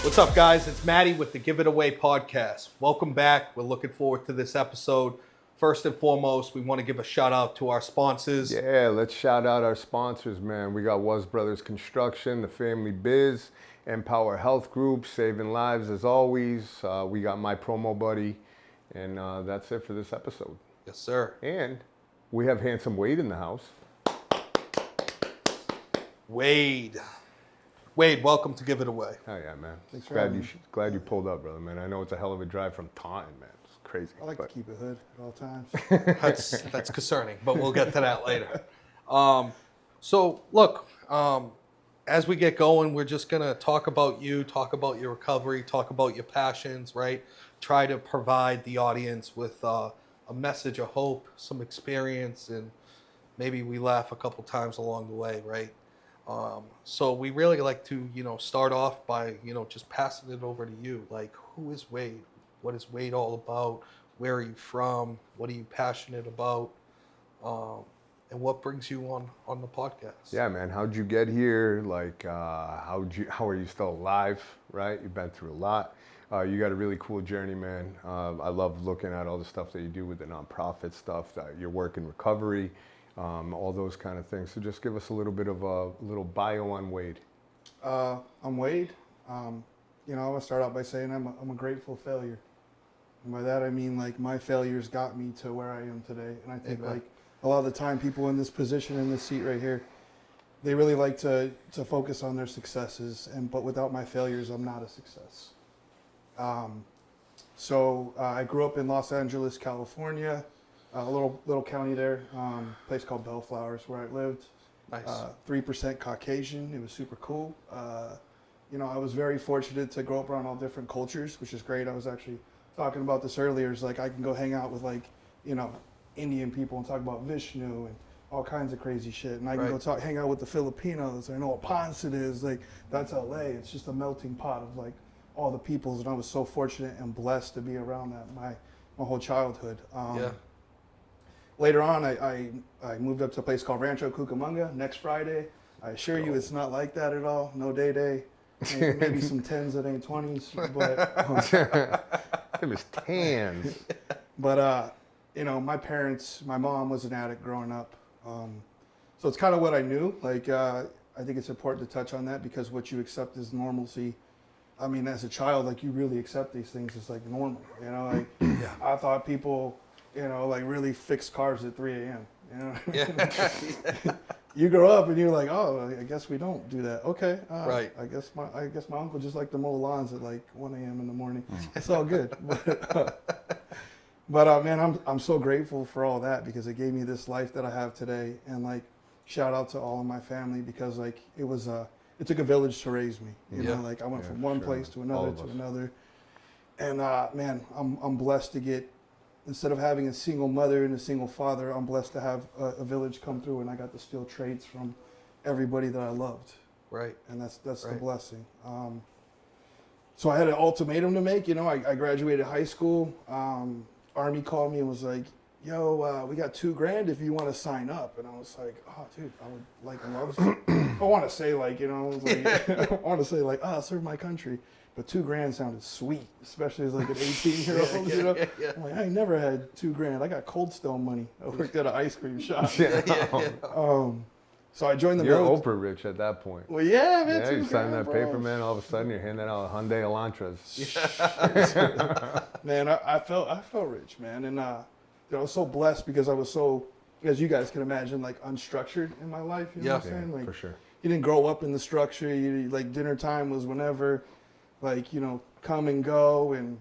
What's up, guys? It's Matty with the Give It Away podcast. Welcome back. We're looking forward to this episode. First and foremost, we want to give a shout out to our sponsors. Yeah, let's shout out our sponsors, man. We got Was Brothers Construction, The Family Biz, Empower Health Group, Saving Lives as always. We got My Promo Buddy, and that's it for this episode. Yes, sir. And we have handsome Wayde in the house. Wayde, welcome to Give It Away. Oh yeah, man. Thanks for Glad you pulled up, brother, man. I know it's a hell of a drive from Taunton, man. It's crazy. I like to keep it hood at all times. That's concerning, but we'll get to that later. So look, as we get going, we're just gonna talk about you, talk about your recovery, talk about your passions, right? Try to provide the audience with a message of hope, some experience, and maybe we laugh a couple times along the way, right? So we really like to, start off by, just passing it over to you. Like, who is Wayde? What is Wayde all about? Where are you from? What are you passionate about? And what brings you on the podcast? Yeah, man. How'd you get here? Like, how are you still alive? Right? You've been through a lot. You got a really cool journey, man. I love looking at all the stuff that you do with the nonprofit stuff, your work in recovery, all those kind of things. So just give us a little bit of a little bio on Wayde. I'm Wayde. I want to start out by saying I'm a grateful failure. And by that I mean, like, my failures got me to where I am today. And I think, like, a lot of the time people in this position, in this seat right here, they really like to focus on their successes. But without my failures, I'm not a success. So I grew up in Los Angeles, California, a little county there, place called Bellflowers where I lived. Nice. 3% Caucasian. It was super cool. I was very fortunate to grow up around all different cultures, which is great. I was actually talking about this earlier. It's like I can go hang out with, like, Indian people and talk about Vishnu and all kinds of crazy shit. And I can go hang out with the Filipinos. I know what pancit is. Like, that's LA. It's just a melting pot of, like, all the peoples. And I was so fortunate and blessed to be around that my whole childhood. Later on, I moved up to a place called Rancho Cucamonga next Friday. I assure you it's not like that at all. No day. Maybe some 10s that ain't 20s. It was tans. But, my parents, my mom was an addict growing up. So it's kind of what I knew. Like, I think it's important to touch on that because what you accept as normalcy, I mean, as a child, like, you really accept these things as, like, normal. I thought people, like, really fix cars at 3 a.m. Yeah. You grow up and you're like, oh, I guess we don't do that. Okay, right. I guess my uncle just liked to mow lawns at like 1 a.m. in the morning. It's all good. But man, I'm so grateful for all that because it gave me this life that I have today. And, like, shout out to all of my family because, like, it took a village to raise me. Like, I went from one place to another. And man, I'm blessed to get. Instead of having a single mother and a single father, I'm blessed to have a village come through, and I got to steal traits from everybody that I loved. Right. And that's the blessing. So I had an ultimatum to make. I graduated high school. Army called me and was like, yo, we got $2,000 if you want to sign up. And I was like, oh, dude, I would love to. I want to say, like, I want to say, like, I'll serve my country. But $2,000 sounded sweet, especially as, like, an 18-year-old. Yeah. I'm like, I ain't never had $2,000. I got Cold Stone money. I worked at an ice cream shop. So I joined the military. You're Oprah rich at that point. Well, yeah, man. Yeah, you sign that paper, man. All of a sudden, you're handing out Hyundai Elantras. Man, I felt rich, man, and I was so blessed because I was so, as you guys can imagine, like, unstructured in my life. You know what I'm saying? Like, for sure. You didn't grow up in the structure. You, like, dinner time was whenever. Like, come and go, and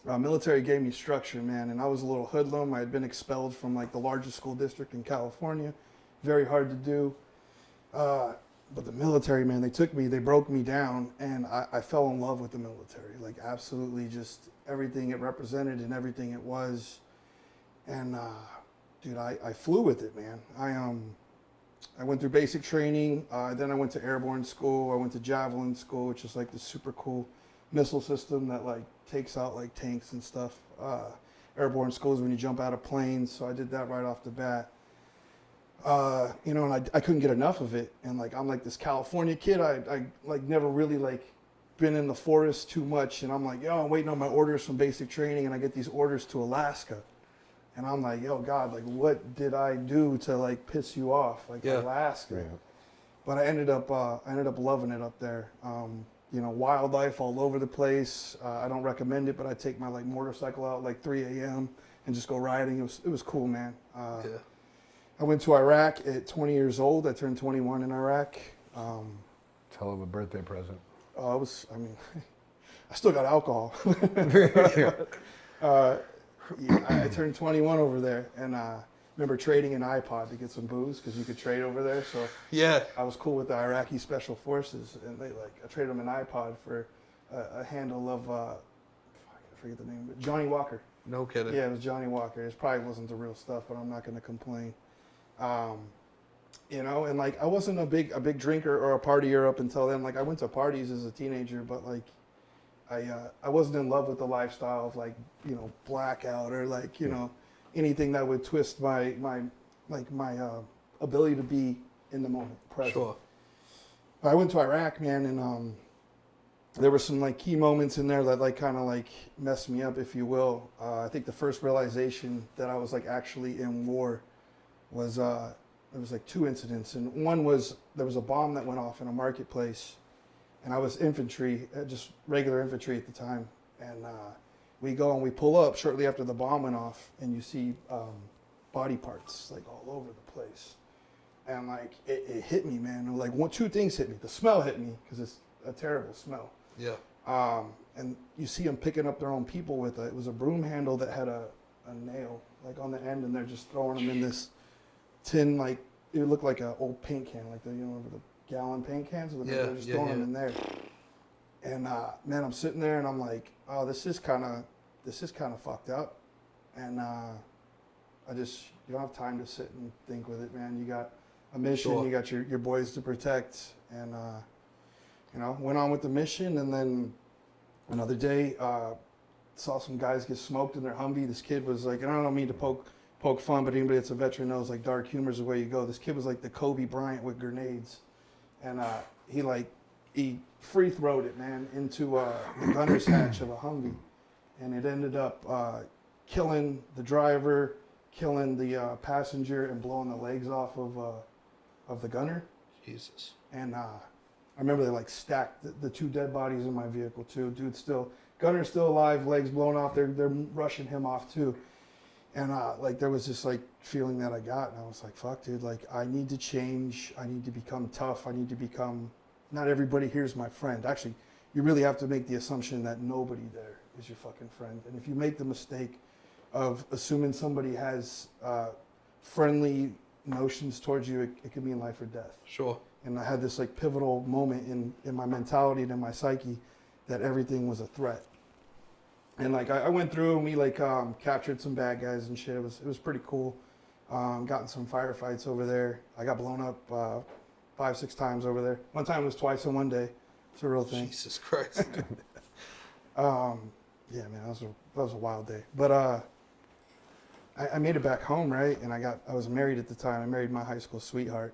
military gave me structure, man. And I was a little hoodlum. I had been expelled from, like, the largest school district in California. Very hard to do. But the military, man, they broke me down, and I fell in love with the military. Like, absolutely, just everything it represented and everything it was. And, dude, I flew with it, man. I went through basic training, then I went to airborne school, I went to javelin school, which is like the super cool missile system that, like, takes out, like, tanks and stuff. Airborne school is when you jump out of planes, so I did that right off the bat. And I couldn't get enough of it. And, like, I'm like this California kid. I like never really, like, been in the forest too much, and I'm like, yo, I'm waiting on my orders from basic training, and I get these orders to Alaska. And I'm like, yo, God, like, what did I do to like piss you off? Like Alaska. Yeah. But I ended up loving it up there. You know, wildlife all over the place. I don't recommend it, but I take my like motorcycle out like 3 a.m. and just go riding. It was cool, man. I went to Iraq at 20 years old. I turned 21 in Iraq. Hell of a birthday present. I mean, I still got alcohol. I turned 21 over there, and remember trading an iPod to get some booze because you could trade over there. So Yeah. I was cool with the Iraqi Special Forces, and I traded them an iPod for a handle of I forget the name, but Johnny Walker. No kidding. Yeah, it was Johnny Walker. It probably wasn't the real stuff, but I'm not going to complain. You know, and like I wasn't a big drinker or a partier up until then. Like I went to parties as a teenager, but like I wasn't in love with the lifestyle of like, you know, blackout or like, you know, anything that would twist my ability to be in the moment, present. Sure. I went to Iraq, man, and there were some like key moments in there that like kind of like messed me up, if you will. I think the first realization that I was like actually in war was there was like 2 incidents, and one was there was a bomb that went off in a marketplace, and I was infantry, just regular infantry at the time, and we go and we pull up shortly after the bomb went off, and you see body parts like all over the place, and like it hit me, man. And, like 2 things hit me. The smell hit me because it's a terrible smell. Yeah. And you see them picking up their own people with it. It was a broom handle that had a nail like on the end, and they're just throwing them in this tin, like it looked like an old paint can, like the, you know, the gallon paint cans. They're just throwing them in there. And man, I'm sitting there and I'm like, oh, this is kind of fucked up. And you don't have time to sit and think with it, man. You got a mission, Sure. You got your boys to protect, and you know, went on with the mission. And then another day, saw some guys get smoked in their Humvee. This kid was like, and I don't mean to poke fun, but anybody that's a veteran knows like dark humor is the way you go. This kid was like the Kobe Bryant with grenades, and he free-throwed it, man, into the gunner's hatch of a Humvee, and it ended up killing the driver, killing the passenger, and blowing the legs off of the gunner. Jesus. And I remember they like stacked the 2 dead bodies in my vehicle too. Gunner's still alive, legs blown off. They're rushing him off too. And like there was this like feeling that I got, and I was like, fuck, dude, like I need to change. I need to become tough. I need to become, not everybody here's my friend. Actually, you really have to make the assumption that nobody there is your fucking friend. And if you make the mistake of assuming somebody has friendly notions towards you, it could mean life or death. Sure. And I had this like pivotal moment in my mentality and in my psyche that everything was a threat. And like I went through and we like captured some bad guys and shit. It was pretty cool. Gotten some firefights over there. I got blown up 5-6 times over there. One time it was twice in one day. It's a real thing. Jesus Christ. Yeah, man, that was a wild day. But I made it back home, right? And I was married at the time. I married my high school sweetheart.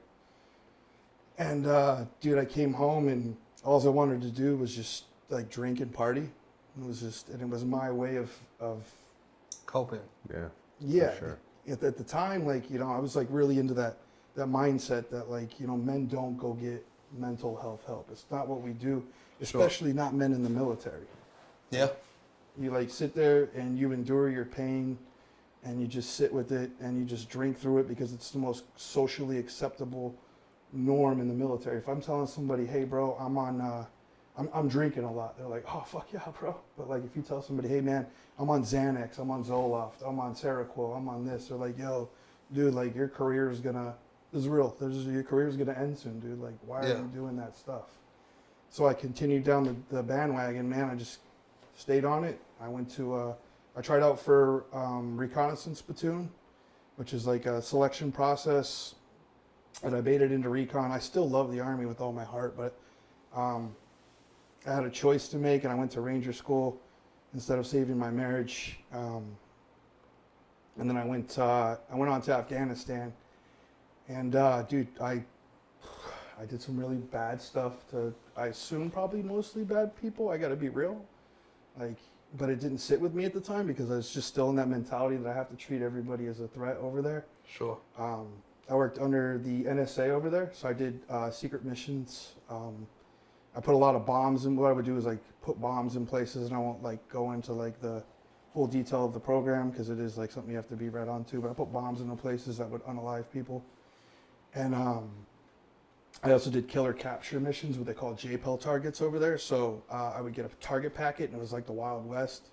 And dude, I came home and all I wanted to do was just like drink and party. It was my way of Coping. Yeah. For sure. At the time, like, you know, I was like really into that mindset that like, you know, men don't go get mental health help. It's not what we do, especially not men in the military. Yeah. You like sit there and you endure your pain and you just sit with it and you just drink through it because it's the most socially acceptable norm in the military. If I'm telling somebody, hey bro, I'm drinking a lot, they're like, oh fuck yeah, bro. But like if you tell somebody, hey man, I'm on Xanax, I'm on Zoloft, I'm on Seroquel, I'm on this, they're like, yo, dude, like your career is gonna, this is real, your career is gonna end soon, dude. Like why are you doing that stuff? So I continued down the bandwagon, man. I just stayed on it. I went to, I tried out for reconnaissance platoon, which is like a selection process, and I made it into recon. I still love the Army with all my heart, but I had a choice to make, and I went to Ranger School instead of saving my marriage. And then I went on to Afghanistan, and dude, I did some really bad stuff to, I assume probably mostly bad people. I got to be real. Like, but it didn't sit with me at the time because I was just still in that mentality that I have to treat everybody as a threat over there. Sure. I worked under the NSA over there, so I did secret missions. I put a lot of bombs in. What I would do is like put bombs in places, and I won't like go into like the full detail of the program because it is like something you have to be read onto. But I put bombs into places that would unalive people, and I also did killer capture missions, what they call JPEL targets over there. So I would get a target packet, and it was like the Wild West.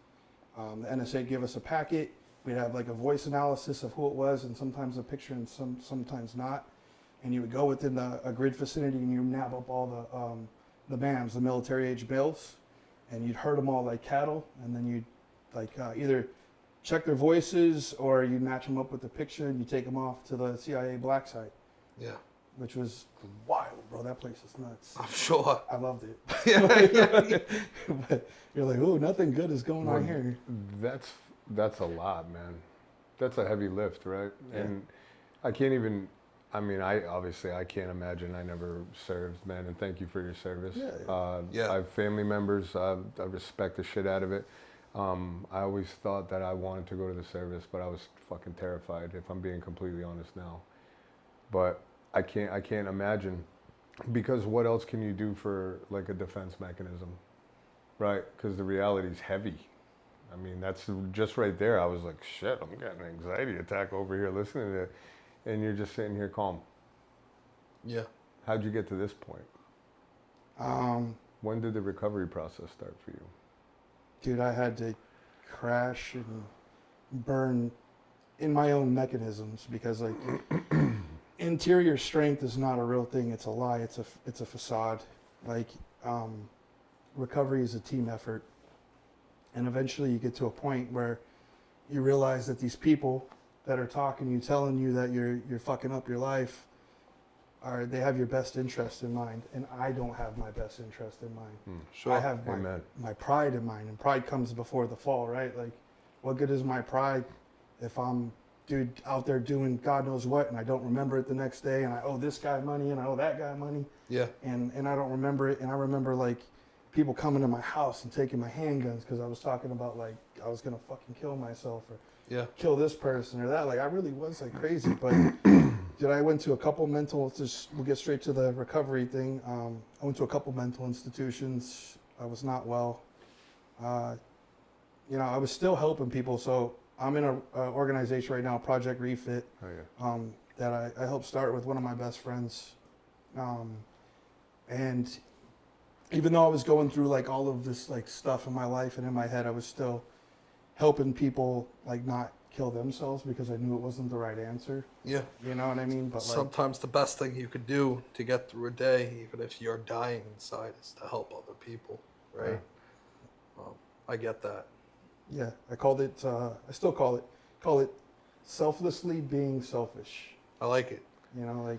The NSA would give us a packet. We'd have like a voice analysis of who it was, and sometimes a picture, and sometimes not. And you would go within a grid vicinity, and you nab up all the MAMs, the military-age males, and you'd herd them all like cattle, and then you'd like either check their voices or you'd match them up with the picture, and you take them off to the CIA black site. Yeah. Which was wild, bro. That place is nuts. I'm sure. I loved it. Yeah. But you're like, ooh, nothing good is going on here. That's a lot, man. That's a heavy lift, right? Yeah. And I can't even. I mean, I can't imagine. I never served, man. And thank you for your service. Yeah. Yeah. I have family members. I respect the shit out of it. I always thought that I wanted to go to the service, but I was fucking terrified. If I'm being completely honest now, but I can't imagine, because what else can you do for like a defense mechanism, right? Because the reality is heavy. I mean, that's just right there. I was like, shit, I'm getting an anxiety attack over here listening to it. And you're just sitting here calm. Yeah. How'd you get to this point? When did the recovery process start for you? Dude, I had to crash and burn in my own mechanisms because like interior strength is not a real thing. It's a lie. It's a facade. Like recovery is a team effort. And eventually you get to a point where you realize that these people that are talking to you, telling you that you're fucking up your life, they have your best interest in mind, and I don't have my best interest in mind. Sure. I have my pride in mind, and pride comes before the fall, right? Like, what good is my pride if I'm, dude, out there doing God knows what, and I don't remember it the next day, and I owe this guy money, and I owe that guy money, Yeah. and I don't remember it, and I remember like people coming to my house and taking my handguns because I was talking about like I was gonna fucking kill myself or Yeah. kill this person or that. Like I really was like crazy, but dude, I went to a couple mental. We'll get straight to the recovery thing. I went to a couple mental institutions. I was not well. You know, I was still helping people. So I'm in an organization right now, Project Refit, that I helped start with one of my best friends. And even though I was going through like all of this like stuff in my life and in my head, I was still helping people like not kill themselves because I knew it wasn't the right answer. Yeah. You know what I mean? But like, Sometimes the best thing you could do to get through a day, even if you're dying inside, is to help other people, right? I get that. yeah, I called it. I still call it selflessly being selfish. I like it. You know, like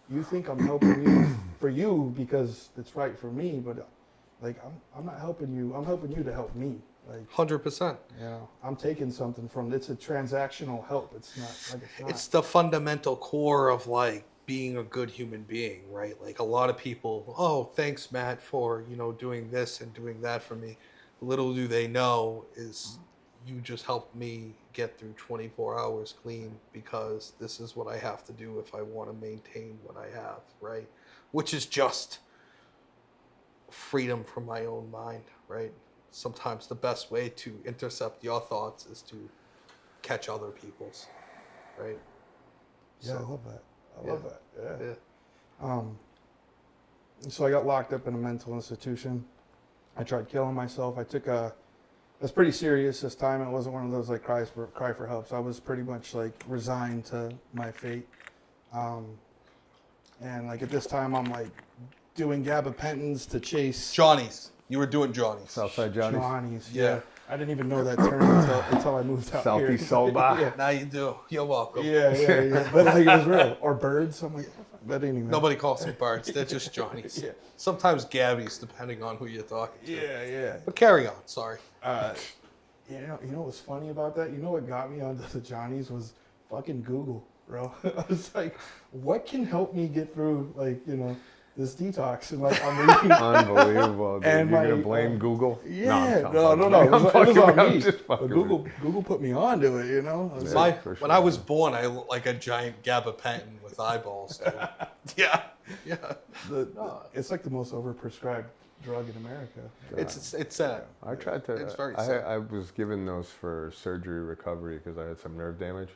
you think I'm helping you for you because it's right for me, but like I'm not helping you. I'm helping you to help me. Like 100%. you know, I'm taking something from. It's a transactional help. It's not like it's not. It's the fundamental core of like being a good human being, right? Like a lot of people, oh, thanks, Matt, for, you know, doing this and doing that for me. Little do they know is you just helped me get through 24 hours clean because this is what I have to do if I want to maintain what I have, right? Which is just freedom from my own mind, right? Sometimes the best way to intercept your thoughts is to catch other people's, right? Yeah, I love that. I love that. Yeah. So I got locked up in a mental institution. I tried killing myself. It was pretty serious this time. It wasn't one of those like cry for help. So I was pretty much like resigned to my fate. And like at this time, I'm like doing gabapentins to chase Johnny's. You were doing Johnny's. Southside Johnny's. Johnny's. Yeah. I didn't even know that term until I moved out here. Selfie soba. Yeah. Now you do. You're welcome. Yeah. But like it was real. Or birds. I'm like, that ain't even. Nobody calls them birds. They're just Johnny's. Yeah. Sometimes Gabby's, depending on who you're talking to. Yeah. But carry on. Sorry. You know what's funny about that? You know what got me onto the Johnnies was fucking Google, bro. I was like, what can help me get through, like, you know, this detox, and like I'm reading. Unbelievable, dude. And You're my, gonna blame Google? Yeah, I'm no, fucking no. with you. It was I'm fucking on with you. me. I'm just But fucking Google put me on to it, you know. I was Yeah. like, My for when I sure. was born, I looked like a giant gabapentin with eyeballs. Dude. Yeah, yeah. it's like the most overprescribed drug in America. It's sad. I tried to. It's very sad. I was given those for surgery recovery because I had some nerve damage.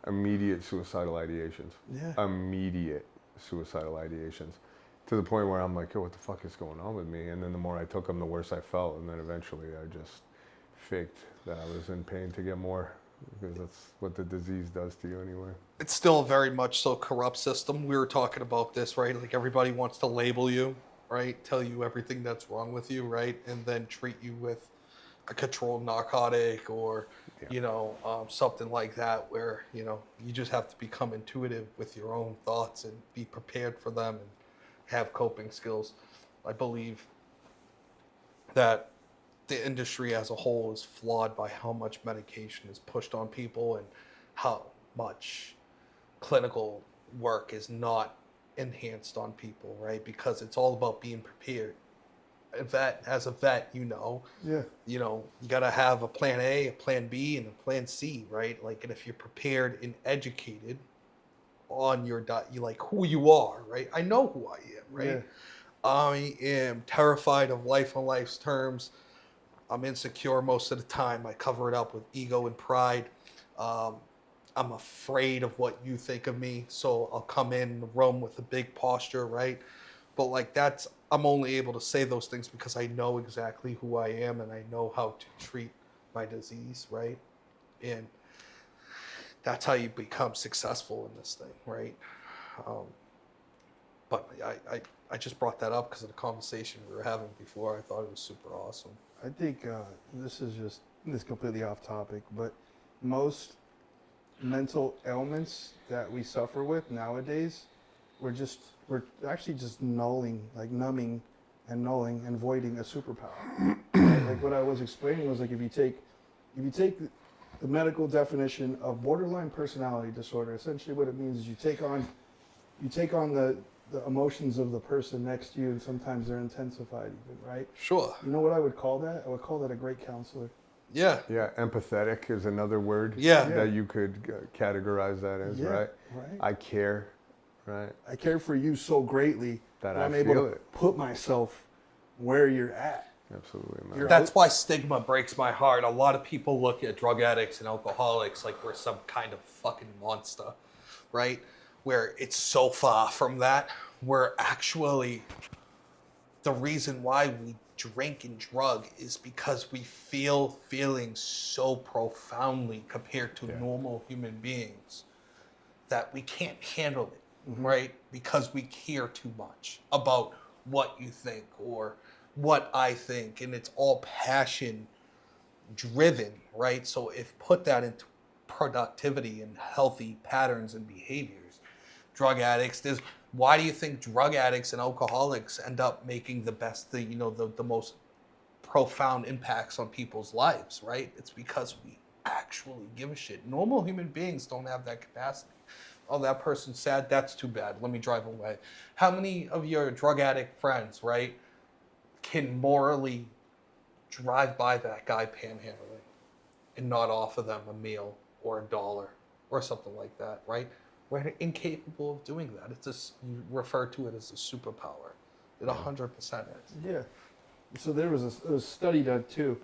Immediate suicidal ideations. Yeah. Immediate suicidal ideations. To the point where I'm like, yo, what the fuck is going on with me? And then the more I took them, the worse I felt. And then eventually I just faked that I was in pain to get more, because that's what the disease does to you anyway. It's still a very much so corrupt system. We were talking about this, right? Like everybody wants to label you, right? Tell you everything that's wrong with you, right? And then treat you with a controlled narcotic or, something like that where, you just have to become intuitive with your own thoughts and be prepared for them and have coping skills. I believe that the industry as a whole is flawed by how much medication is pushed on people and how much clinical work is not enhanced on people, right? Because it's all about being prepared. As a vet, Yeah. you got to have a plan A, a plan B, and a plan C, right? Like, and if you're prepared and educated on your diet, you like who you are, right? I know who I am, right? Yeah. I am terrified of life on life's terms. I'm insecure most of the time. I cover it up with ego and pride. I'm afraid of what you think of me, so I'll come in the room with a big posture, right? But like I'm only able to say those things because I know exactly who I am and I know how to treat my disease, right? And that's how you become successful in this thing, right? But I just brought that up because of the conversation we were having before. I thought it was super awesome. I think this is completely off topic, but most mental ailments that we suffer with nowadays, we're actually just numbing and voiding a superpower. Right? Like what I was explaining was like if you take the medical definition of borderline personality disorder, essentially what it means is you take on the emotions of the person next to you, and sometimes they're intensified even, right? Sure. You know what I would call that? I would call that a great counselor. Yeah. Yeah, empathetic is another word Yeah. that you could categorize that as, right? Right. I care, right? I care for you so greatly That I'm I able feel to it. put myself where you're at. Absolutely, man. You're- That's why stigma breaks my heart. A lot of people look at drug addicts and alcoholics like we're some kind of fucking monster, right? Where it's so far from that. We're actually, the reason why we drink and drug is because we feel feelings so profoundly compared to normal human beings that we can't handle it, right? Because we care too much about what you think or what I think, and it's all passion driven, right? So if put that into productivity and healthy patterns and behaviors, drug addicts, why do you think drug addicts and alcoholics end up making the most profound impacts on people's lives, right? It's because we actually give a shit. Normal human beings don't have that capacity. Oh, that person's sad, that's too bad, let me drive away. How many of your drug addict friends, right, can morally drive by that guy panhandling and not offer them a meal or $1 or something like that, right? We're incapable of doing that. It's just, you refer to it as a superpower. It 100% is. Yeah. So there was a study done too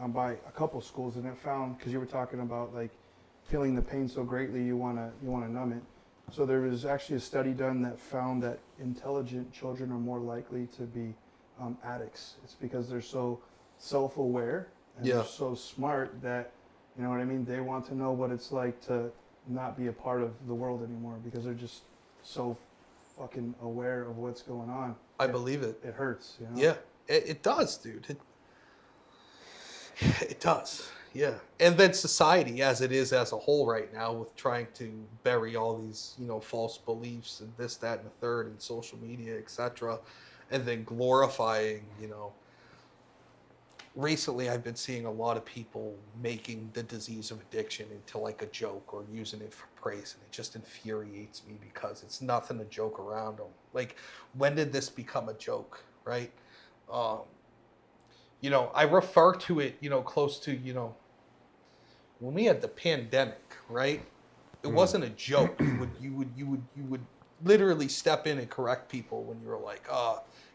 by a couple schools, and it found, because you were talking about like feeling the pain so greatly you wanna numb it. So there was actually a study done that found that intelligent children are more likely to be addicts. It's because they're so self-aware and they're so smart that, you know what I mean, they want to know what it's like to not be a part of the world anymore because they're just so fucking aware of what's going on. I believe it. It hurts, you know? Yeah, it does, dude. It does. Yeah. And then society as it is as a whole right now with trying to bury all these, false beliefs and this, that, and the third and social media, etc. And then glorifying, recently I've been seeing a lot of people making the disease of addiction into like a joke or using it for praise, and it just infuriates me because it's nothing to joke around on. Like, when did this become a joke, right? You know, I refer to it, you know, close to, you know, when we had the pandemic, right? It wasn't a joke. You would literally step in and correct people when you were like,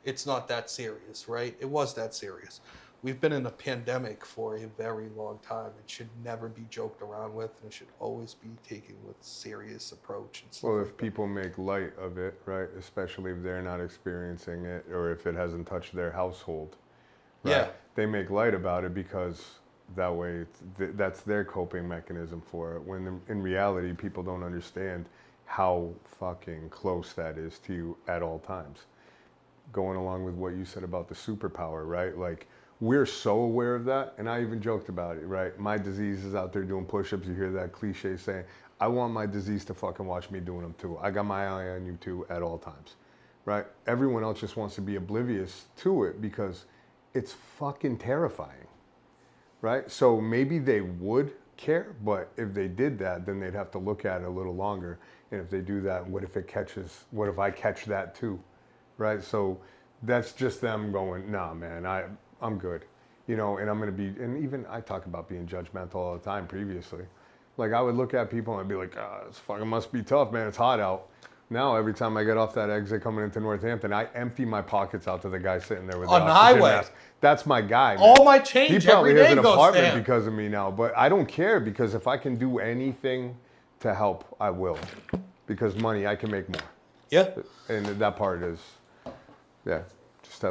it's not that serious, right? It was that serious. We've been in a pandemic for a very long time. It should never be joked around with, and it should always be taken with serious approach and stuff. Well, like if people make light of it, right, especially if they're not experiencing it or if it hasn't touched their household, right, Yeah. they make light about it because that way that's their coping mechanism for it. When in reality, people don't understand how fucking close that is to you at all times. Going along with what you said about the superpower, right? Like, we're so aware of that, and I even joked about it, right? My disease is out there doing push-ups. You hear that cliche saying, I want my disease to fucking watch me doing them too. I got my eye on you too at all times, right? Everyone else just wants to be oblivious to it because it's fucking terrifying, right? So maybe they would care, but if they did that, then they'd have to look at it a little longer. And if they do that, what if I catch that too, right? So that's just them going, nah, man, I'm good, you know, and I'm going to be, and even I talk about being judgmental all the time previously. Like, I would look at people and I'd be like, this fucking must be tough, man. It's hot out. Now, every time I get off that exit coming into Northampton, I empty my pockets out to the guy sitting there with On the oxygen highway. mask. That's my guy, man. All my change He probably every has day an goes to apartment him. because of me now, but I don't care because if I can do anything to help, I will. Because money, I can make more. Yeah. And that part is, yeah,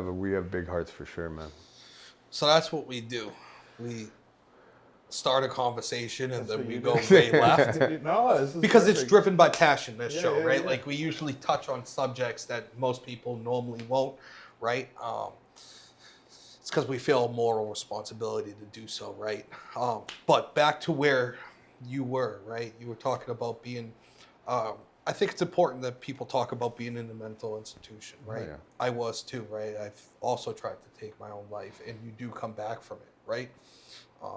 we have big hearts for sure, man. So that's what we do. We start a conversation and That's then what we you go do. way left. No, this is Because it's perfect. driven by passion, this Yeah, show, yeah, right? yeah. Like, we usually touch on subjects that most people normally won't, right? It's because we feel a moral responsibility to do so, right? But back to where you were, right? You were talking about being, I think it's important that people talk about being in a mental institution, right? yeah. I was too, right? I've also tried to take my own life, and you do come back from it, right?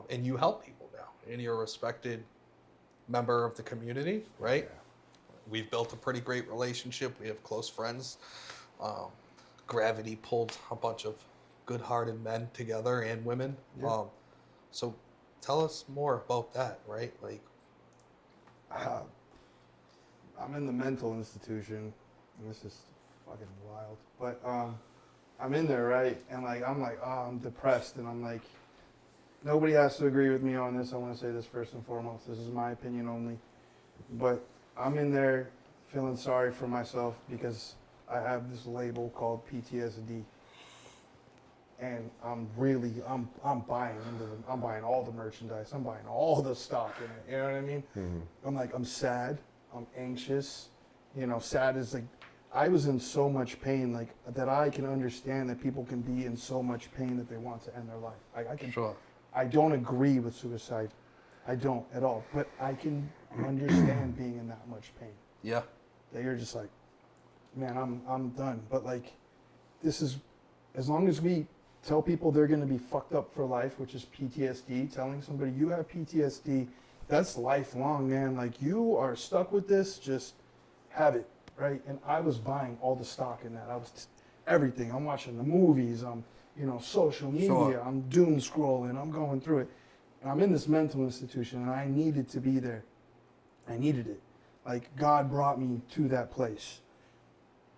And you help people now, and you're a respected member of the community, right? Yeah. We've built a pretty great relationship. We have close friends. Gravity pulled a bunch of good-hearted men together and women. Yeah. So tell us more about that, right? Like, I'm in the mental institution, and this is fucking wild. But I'm in there, right? And like I'm depressed, and I'm like, nobody has to agree with me on this. I want to say this first and foremost. This is my opinion only. But I'm in there feeling sorry for myself because I have this label called PTSD. And I'm buying into them. I'm buying all the merchandise. I'm buying all the stock in it. You know what I mean? Mm-hmm. I'm like, I'm sad. I'm anxious. You know, sad is like, I was in so much pain, like that I can understand that people can be in so much pain that they want to end their life. I can. sure. I don't agree with suicide. I don't at all. But I can understand being in that much pain. Yeah. That you're just like, man, I'm done. But like, this is, as long as we tell people they're going to be fucked up for life, which is PTSD, telling somebody you have PTSD, that's lifelong, man. Like, you are stuck with this, just have it, right? And I was buying all the stock in that. I was everything. I'm watching the movies. I'm, you know, social media. Sure. I'm doom scrolling. I'm going through it. And I'm in this mental institution, and I needed to be there. I needed it. Like, God brought me to that place.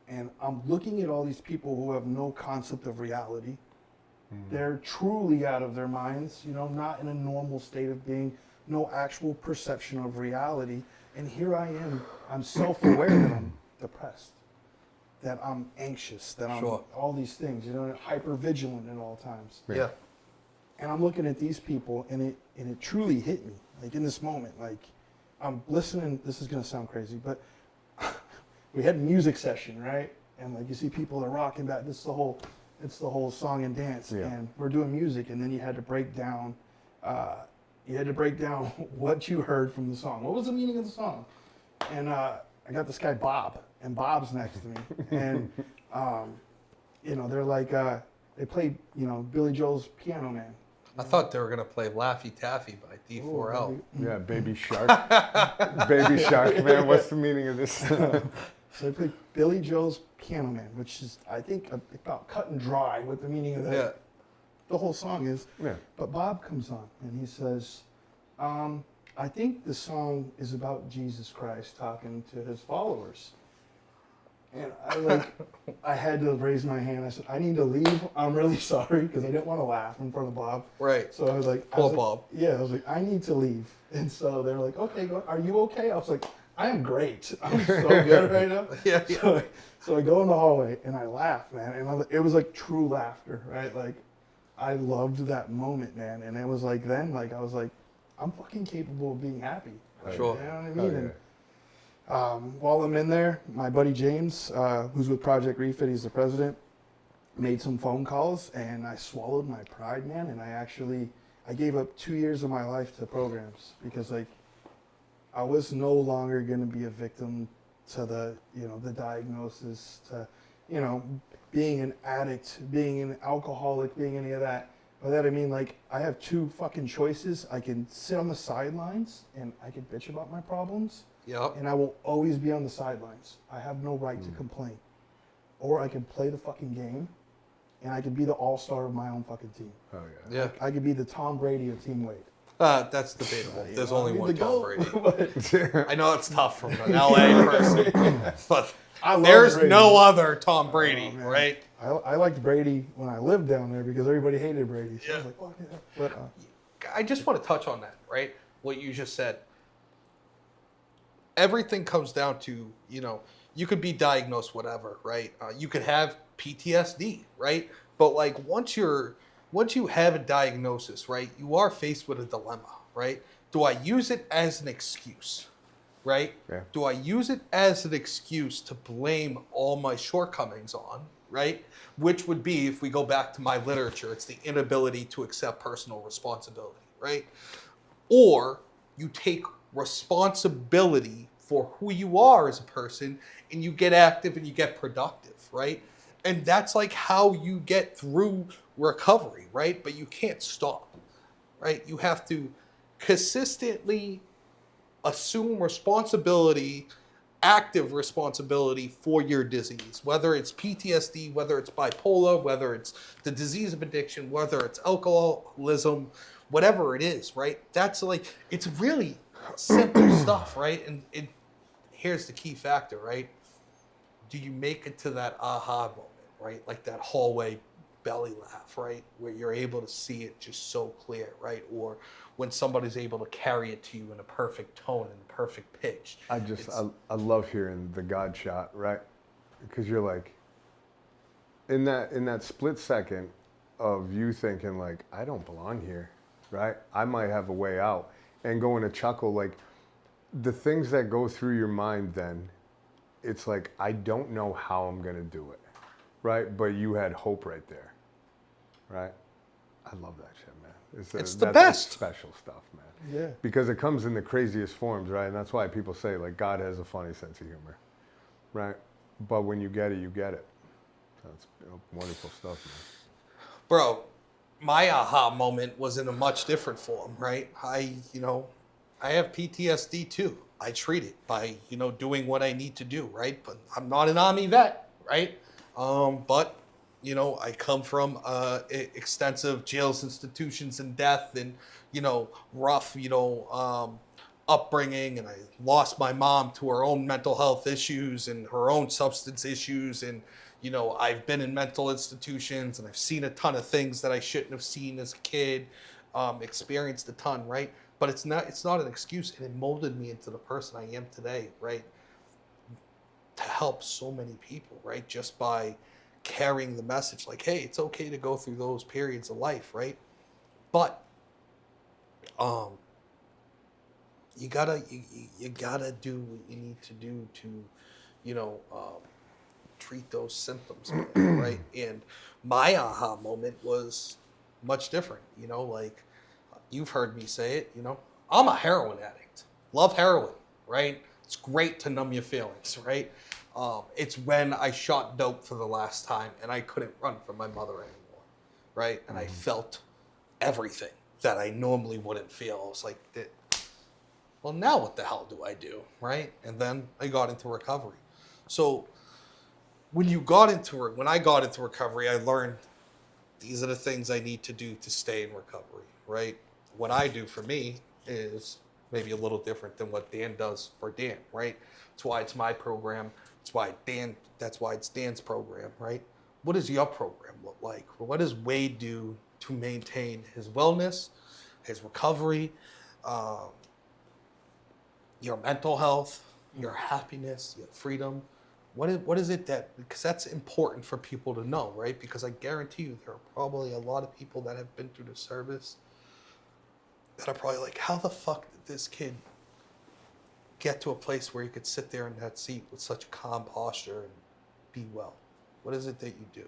And I'm looking at all these people who have no concept of reality. They're truly out of their minds, you know, not in a normal state of being, no actual perception of reality. And here I am, I'm self-aware that I'm depressed, that I'm anxious, that I'm Sure. all these things, you know, hyper-vigilant at all times. Yeah. And I'm looking at these people, and it truly hit me, like in this moment. Like, I'm listening, this is going to sound crazy, but we had a music session, right? And like, you see people are rocking back, it's the whole song and dance, Yeah. and we're doing music, and then you had to break down what you heard from the song. What was the meaning of the song? And I got this guy Bob, and Bob's next to me, and you know, they're like, they played, you know, Billy Joel's Piano Man, I thought they were gonna play Laffy Taffy by D4L. Yeah, Baby Shark. Baby Shark, man. What's the meaning of this? So I played Billy Joel's Piano Man, which is, I think, about cut and dry what the meaning of that. Yeah. The whole song is. Yeah. But Bob comes on and he says, I think the song is about Jesus Christ talking to his followers. And I had to raise my hand. I said, I need to leave. I'm really sorry, because I didn't want to laugh in front of Bob. Right. So I was like, Bob. Yeah, I was like, I need to leave. And so they were like, okay, are you okay? I was like, I am great. I'm so good right now. Yeah. So I go in the hallway and I laugh, man. And it was like true laughter, right? Like, I loved that moment, man. And it was like then, like, I was like, I'm fucking capable of being happy. Like, Sure. You know what I Oh, mean? yeah. And, while I'm in there, my buddy James, who's with Project Refit, he's the president, made some phone calls, and I swallowed my pride, man. And I gave up 2 years of my life to programs, because like I was no longer going to be a victim to the diagnosis, to being an addict, being an alcoholic, being any of that. By that I mean, like, I have two fucking choices. I can sit on the sidelines and I can bitch about my problems. Yep. And I will always be on the sidelines. I have no right to complain. Or I can play the fucking game, and I can be the all-star of my own fucking team. Oh, yeah. Yeah. I could be the Tom Brady of Team Wade. That's debatable. There's only one Tom Brady. But I know it's tough from an LA person, but I love there's Brady. no other Tom Brady, Oh, man. right? I liked Brady when I lived down there, because everybody hated Brady. So I was Yeah. like, fuck yeah. But, I just want to touch on that, right? What you just said. Everything comes down to, you could be diagnosed whatever, right? You could have PTSD, right? But like once you have a diagnosis, right, you are faced with a dilemma, right? Do I use it as an excuse, right? Yeah. Do I use it as an excuse to blame all my shortcomings on, right? Which would be, if we go back to my literature, it's the inability to accept personal responsibility, right? Or you take responsibility for who you are as a person, and you get active and you get productive, right? And that's like how you get through recovery, right? But you can't stop, right? You have to consistently assume responsibility, active responsibility for your disease, whether it's PTSD, whether it's bipolar, whether it's the disease of addiction, whether it's alcoholism, whatever it is, right? That's like, it's really simple stuff, right? And here's the key factor, right? Do you make it to that aha moment, right? Like that hallway belly laugh, right? Where you're able to see it just so clear, right? Or when somebody's able to carry it to you in a perfect tone and perfect pitch. I love hearing the God shot, right? Because you're like, in that split second of you thinking like, I don't belong here, right? I might have a way out, and going to chuckle, like the things that go through your mind then, it's like, I don't know how I'm gonna do it, right? But you had hope right there, right? I love that shit, man. It's the that's best. special stuff, man. yeah. Because it comes in the craziest forms, right? And that's why people say, like, God has a funny sense of humor, right? But when you get it, you get it. So it's wonderful stuff, man. Bro, my aha moment was in a much different form, right? I have PTSD too. I treat it by, doing what I need to do, right? But I'm not an Army vet, right? But, I come from extensive jails, institutions, and death, and, rough, upbringing. And I lost my mom to her own mental health issues and her own substance issues. And, I've been in mental institutions, and I've seen a ton of things that I shouldn't have seen as a kid, experienced a ton, right? But it's not an excuse, and it molded me into the person I am today, right? To help so many people, right? Just by carrying the message, like, hey, it's okay to go through those periods of life, right? But you gotta do what you need to do to, treat those symptoms, man, right? And my aha moment was much different, like you've heard me say it, I'm a heroin addict, love heroin, right? It's great to numb your feelings, right? It's when I shot dope for the last time and I couldn't run from my mother anymore, right? And I felt everything that I normally wouldn't feel. I was like, well, now what the hell do I do, right? And then I got into recovery. So when I got into recovery, I learned these are the things I need to do to stay in recovery, right? What I do for me is maybe a little different than what Dan does for Dan, right? That's why it's my program. That's why it's Dan's program, right? What does your program look like? What does Wayde do to maintain his wellness, his recovery, your mental health, your happiness, your freedom? What is it that, because that's important for people to know, right? Because I guarantee you there are probably a lot of people that have been through the service that are probably like, how the fuck did this kid get to a place where he could sit there in that seat with such calm posture and be well? What is it that you do?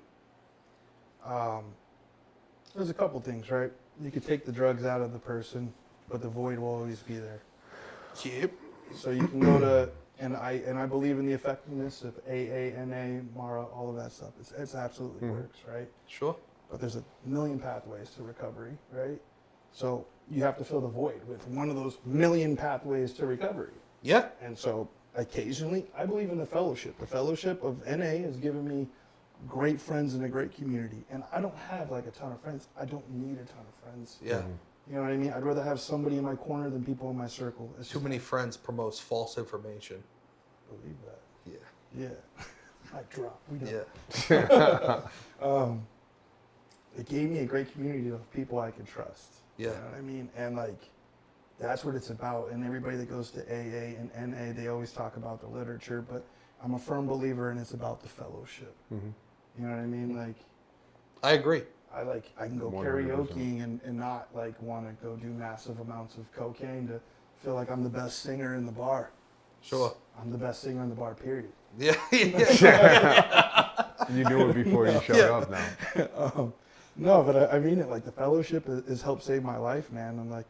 There's a couple things, right? You could take the drugs out of the person, but the void will always be there. Yep. So you can go to, and I believe in the effectiveness of AA, NA, MARA, all of that stuff. It's absolutely works, right? Sure. But there's a million pathways to recovery, right? So you have to fill the void with one of those million pathways to recovery. Yeah. And so occasionally, I believe in the fellowship. The fellowship of NA has given me great friends and a great community. And I don't have like a ton of friends. I don't need a ton of friends. Yeah. You know what I mean? I'd rather have somebody in my corner than people in my circle. It's Too many friends promotes false information. believe that. Yeah. Yeah. Mic drop. We don't. Yeah. It gave me a great community of people I could trust. Yeah. You know what I mean? And like, that's what it's about. And everybody that goes to AA and NA, they always talk about the literature, but I'm a firm believer and it's about the fellowship. Mm-hmm. You know what I mean? Like, I agree. I can go 100%. karaoke and not like want to go do massive amounts of cocaine to feel like I'm the best singer in the bar. Sure. I'm the best singer in the bar, period. Yeah. You knew it before you showed up now. No, but I mean it. Like, the fellowship has helped save my life, man. And like,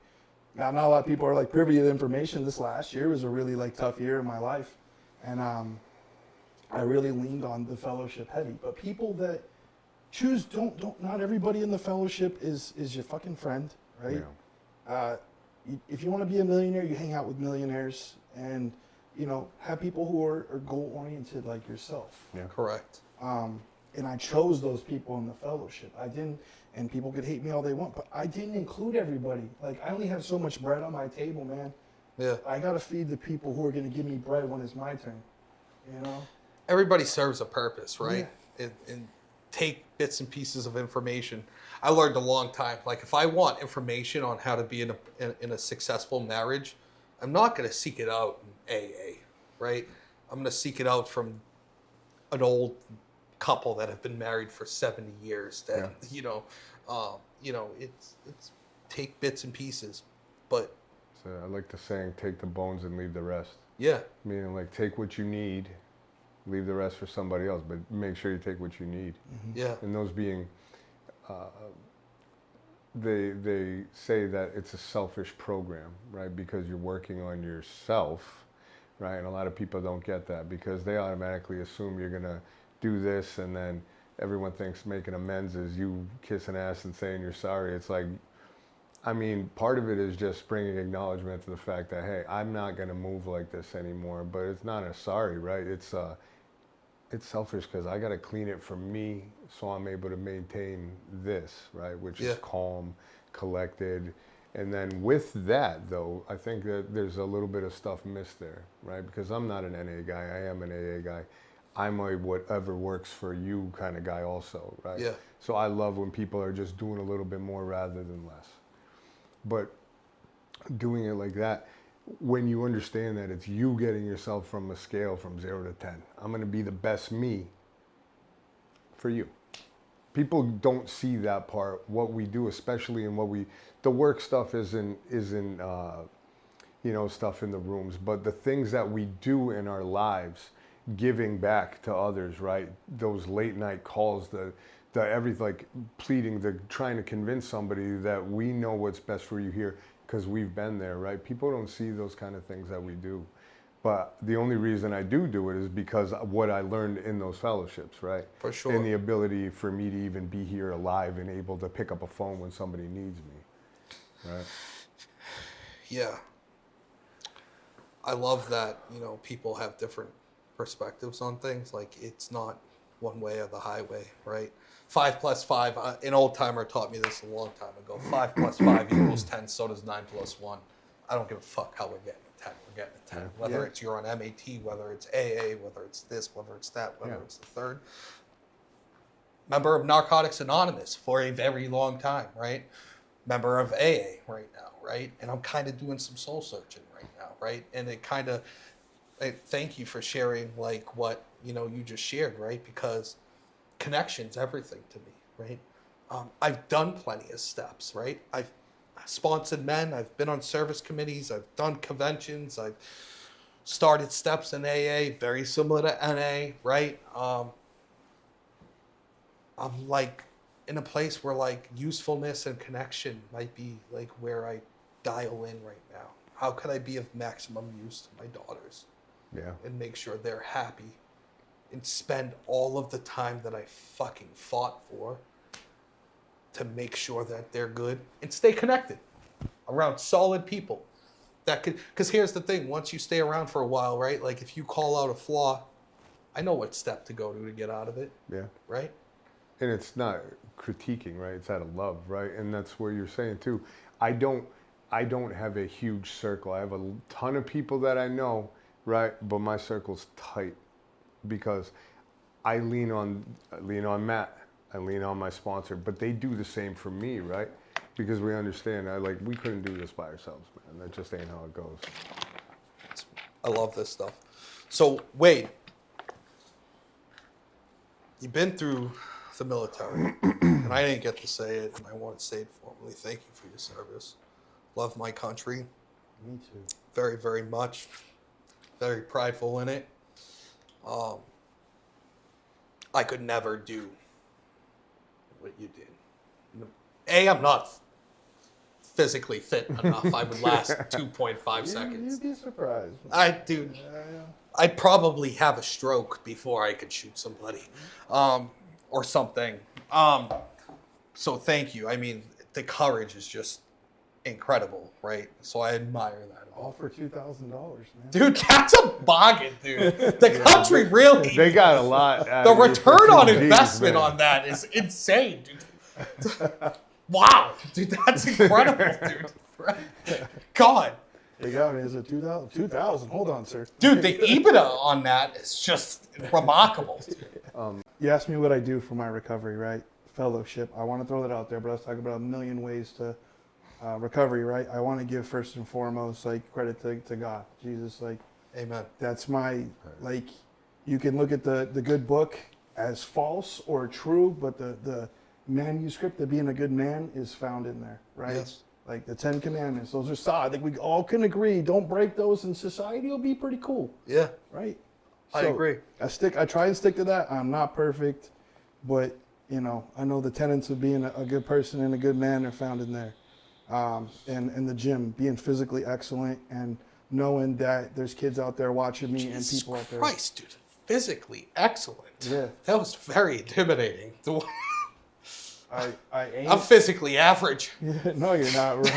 not a lot of people are like privy to the information. This last year was a really like tough year in my life, and I really leaned on the fellowship heavy. But people that choose don't not everybody in the fellowship is your fucking friend, right? Yeah. If you want to be a millionaire, you hang out with millionaires, and have people who are goal oriented like yourself. Yeah. Correct. And I chose those people in the fellowship. I didn't, and people could hate me all they want, but I didn't include everybody. Like, I only have so much bread on my table, man. Yeah. I gotta feed the people who are gonna give me bread when it's my turn. Everybody serves a purpose, right? And take bits and pieces of information. I learned a long time. Like, if I want information on how to be in a successful marriage, I'm not going to seek it out in AA, right? I'm going to seek it out from an old couple that have been married for 70 years. That it's take bits and pieces, but So I like the saying, take the bones and leave the rest. yeah, Meaning, like, take what you need, leave the rest for somebody else, but make sure you take what you need. yeah, And those being, they say that it's a selfish program, right? Because you're working on yourself, right? And a lot of people don't get that because they automatically assume you're gonna do this, and then everyone thinks making amends is you kissing ass and saying you're sorry. It's like, I mean, part of it is just bringing acknowledgement to the fact that, hey, I'm not gonna move like this anymore. But it's not a sorry, right? It's selfish because I got to clean it for me so I'm able to maintain this, right? Which is calm, collected. And then with that, though, I think that there's a little bit of stuff missed there, right? Because I'm not an NA guy. I am an AA guy. I'm a whatever works for you kind of guy also, right? Yeah. So I love when people are just doing a little bit more rather than less. But doing it like that, when you understand that it's you getting yourself from a scale from 0 to 10, I'm going to be the best me for you. People don't see that part, what we do, especially in the work stuff isn't stuff in the rooms, but the things that we do in our lives, giving back to others, right? Those late night calls, pleading, trying to convince somebody that we know what's best for you here, because we've been there, right? People don't see those kind of things that we do. But the only reason I do it is because of what I learned in those fellowships, right? For sure. And the ability for me to even be here alive and able to pick up a phone when somebody needs me, right? Yeah. I love that, you know, people have different perspectives on things. Like, it's not one way or the highway, right? 5 plus 5, an old timer taught me this a long time ago. 5 plus 5 equals 10, so does 9 plus 1. I don't give a fuck how we're getting a 10. We're getting a 10. Yeah. Whether it's you're on MAT, whether it's AA, whether it's this, whether it's that, whether Yeah. it's the third. Member of Narcotics Anonymous for a very long time, right? Member of AA right now, right? And I'm kind of doing some soul searching right now, right? And it kind of, thank you for sharing like what, you know, you just shared, right? Because connection's everything to me, right? I've done plenty of steps, right? I've sponsored men, I've been on service committees, I've done conventions, I've started steps in AA, very similar to NA, right? I'm like in a place where like usefulness and connection might be like where I dial in right now. How could I be of maximum use to my daughters? Yeah. And make sure they're happy and spend all of the time that I fucking fought for to make sure that they're good and stay connected around solid people that could, because here's the thing, once you stay around for a while, right? Like if you call out a flaw, I know what step to go to get out of it, Yeah. right? And it's not critiquing, right? It's out of love, right? And that's where you're saying too. I don't have a huge circle. I have a ton of people that I know, right? But my circle's tight because I lean on Matt, I lean on my sponsor, but they do the same for me, right? Because we understand, we couldn't do this by ourselves, man. That just ain't how it goes. I love this stuff. So Wayde, you've been through the military, and I didn't get to say it, and I want to say it formally. Thank you for your service. Love my country. Me too. Very, very much. Very prideful in it. I could never do what you did. I'm not physically fit enough. I would last 2.5 seconds. You'd be surprised. Dude, I'd probably have a stroke before I could shoot somebody, or something. So thank you. I mean, the courage is just incredible, right? So I admire that. All for $2,000, man. Dude, that's a bargain, dude. The country really. They got a lot. The return on 2 Gs, investment man. on that is insane, dude. Wow, dude, that's incredible, dude. God. You got me. Is it 2,000? 2,000. Hold on, sir. Dude, the EBITDA on that is just remarkable. You asked me what I do for my recovery, right? Fellowship. I want to throw that out there, but I was talking about a million ways to recovery, right? I want to give first and foremost, credit to God, Jesus. Amen. That's my, you can look at the good book as false or true, but the manuscript of being a good man is found in there, right? Yes. Like the 10 Commandments, those are solid. I think we all can agree, don't break those and society will be pretty cool, Yeah, right? I agree. I try and stick to that. I'm not perfect, but I know the tenets of being a good person and a good man are found in there. And the gym, being physically excellent and knowing that there's kids out there watching me and people out there. Christ, dude, physically excellent. Yeah. That was very intimidating. I aim. I'm physically average. Yeah, no, you're not, bro.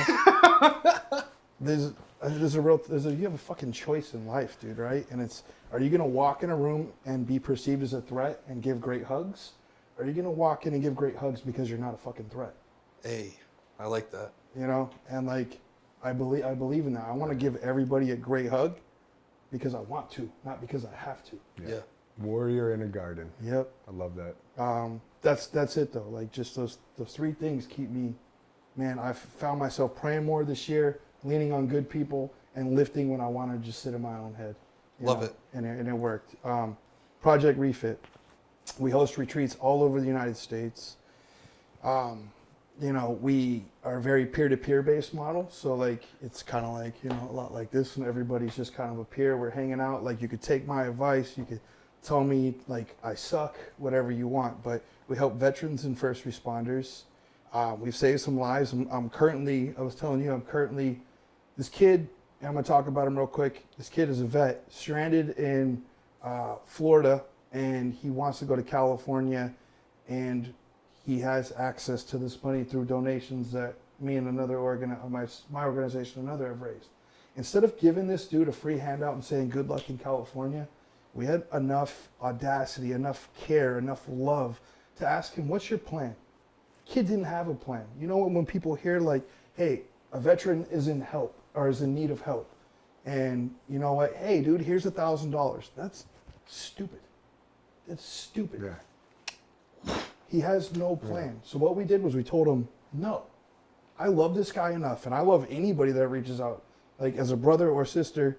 you have a fucking choice in life, dude, right? And are you gonna walk in a room and be perceived as a threat and give great hugs? Or are you gonna walk in and give great hugs because you're not a fucking threat? Hey, I like that. And I believe in that. I want to give everybody a great hug because I want to, not because I have to. Yeah. Warrior in a garden. Yep. I love that. That's it though. Just those 3 things keep me, man. I've found myself praying more this year, leaning on good people, and lifting when I want to just sit in my own head. Love it. And it worked. Project Refit. We host retreats all over the United States. We are a very peer-to-peer based model. So it's kind of a lot like this, and everybody's just kind of a peer. We're hanging out. You could take my advice. You could tell me I suck, whatever you want. But we help veterans and first responders. We've saved some lives. I was telling you, this kid and I'm gonna talk about him real quick. This kid is a vet, stranded in Florida, and he wants to go to California, and he has access to this money through donations that me and another my organization, another have raised. Instead of giving this dude a free handout and saying good luck in California, we had enough audacity, enough care, enough love to ask him, what's your plan? Kid didn't have a plan. You know what, when people hear like, hey, a veteran is in help or is in need of help, and you know what, hey dude, here's $1,000. That's stupid. That's stupid. Yeah. He has no plan. So what we did was we told him, no, I love this guy enough, and I love anybody that reaches out, like as a brother or sister,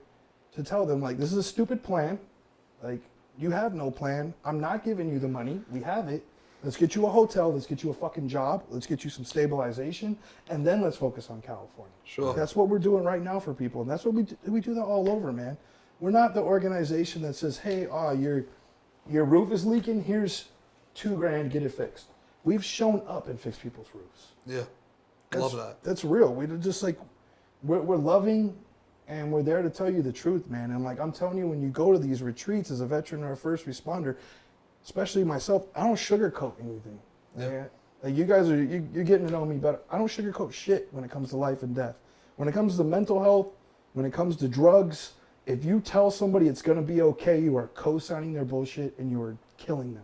to tell them like, this is a stupid plan. Like, you have no plan. I'm not giving you the money. We have it. Let's get you a hotel. Let's get you a fucking job. Let's get you some stabilization, and then let's focus on California. Sure. That's what we're doing right now for people, and that's what we do that all over, man. We're not the organization that says, hey, your roof is leaking. Here's $2,000. Get it fixed. We've shown up and fixed people's roofs. Yeah. That's, Love that. That's real. We're just like, we're loving, and we're there to tell you the truth, man. And like I'm telling you, when you go to these retreats as a veteran or a first responder, especially myself, I don't sugarcoat anything. Yeah. Like you guys you're getting to know me better. I don't sugarcoat shit when it comes to life and death. When it comes to mental health, when it comes to drugs, if you tell somebody it's gonna be okay, you are co-signing their bullshit and you are killing them.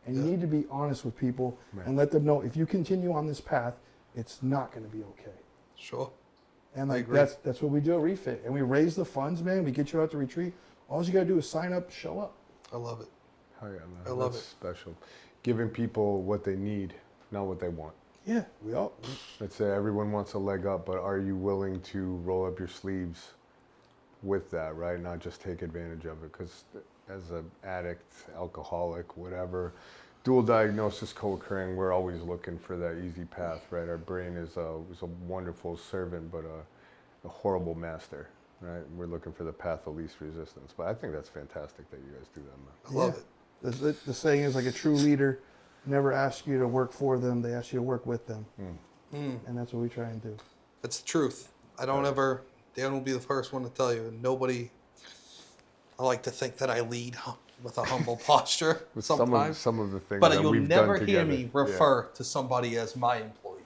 And you need to be honest with people and let them know if you continue on this path, it's not gonna be okay. Sure. And I like agree. that's what we do at Refit. And we raise the funds, man. We get you out to retreat. All you gotta do is sign up, show up. I love it. Oh yeah, man. I love That's it. special. Giving people what they need, not what they want. Yeah, we all. Let's say everyone wants a leg up, but are you willing to roll up your sleeves with that, right? Not just take advantage of it. Because as an addict, alcoholic, whatever, dual diagnosis co-occurring, we're always looking for that easy path, right? Our brain is a wonderful servant, but a horrible master, right? We're looking for the path of least resistance. But I think that's fantastic that you guys do that, man. I love it. The saying is like a true leader never asks you to work for them, they ask you to work with them. And that's what we try and do. It's the truth. I don't ever, Dan will be the first one to tell you, and nobody, I like to think that I lead with a humble posture With sometimes. some of the things But that you'll we've never done hear together. me refer to somebody as my employee,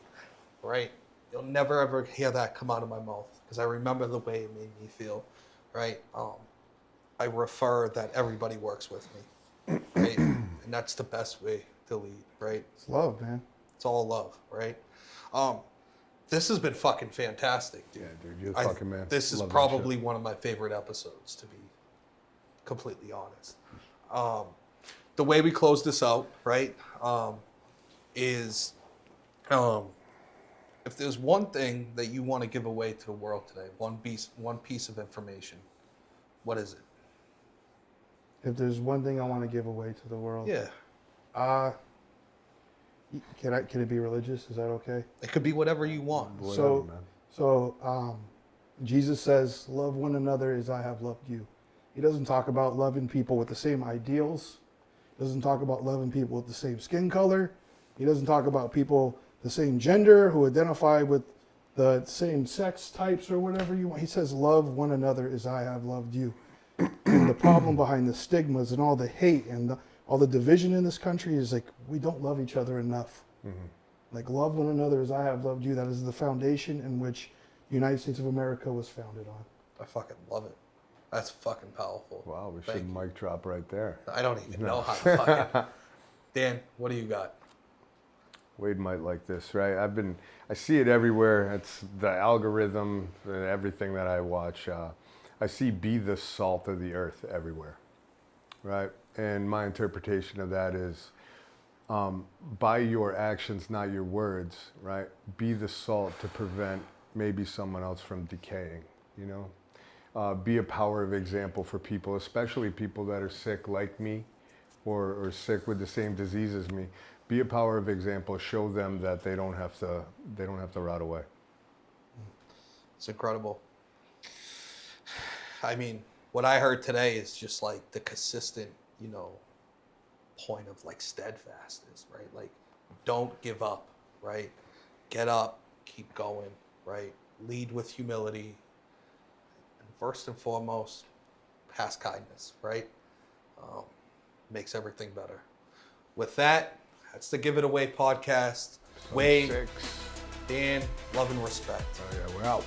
right? You'll never ever hear that come out of my mouth because I remember the way it made me feel, right? I refer that everybody works with me, right? And that's the best way to lead, right? It's love, man. It's all love, right? This has been fucking fantastic, dude. Yeah, dude, you're the fucking man. This is Love that probably shit. one of my favorite episodes, to be completely honest. The way we close this out, right, is if there's one thing that you want to give away to the world today, one piece of information, what is it? If there's one thing I want to give away to the world, Yeah, can it be religious? Is that okay? it could be whatever you want. Whatever, man. So Jesus says, "Love one another as I have loved you." He doesn't talk about loving people with the same ideals. He doesn't talk about loving people with the same skin color. He doesn't talk about people the same gender who identify with the same sex types or whatever you want. He says, "Love one another as I have loved you." And the problem behind the stigmas and all the hate and all the division in this country is like we don't love each other enough. Like, love one another as I have loved you. That is the foundation in which the United States of America was founded on. I fucking love it. That's fucking powerful. Wow, we Thank should you. mic drop right there. I don't even know how to fucking. Dan, what do you got? Wade might like this, right? I see it everywhere. It's the algorithm and everything that I watch. I see "be the salt of the earth" everywhere, right? And my interpretation of that is, by your actions, not your words, right? Be the salt to prevent maybe someone else from decaying, you know? Be a power of example for people, especially people that are sick like me or sick with the same disease as me. Be a power of example. Show them that they don't have to rot away. It's incredible. I mean, what I heard today is just like the consistent, you know, point of like steadfastness, right? Like, don't give up, right? Get up, keep going, right? Lead with humility, first and foremost, past kindness, right? Makes everything better. With that, that's the Give It Away podcast. Wayde, 6. Dan, love and respect. Oh yeah, we're out.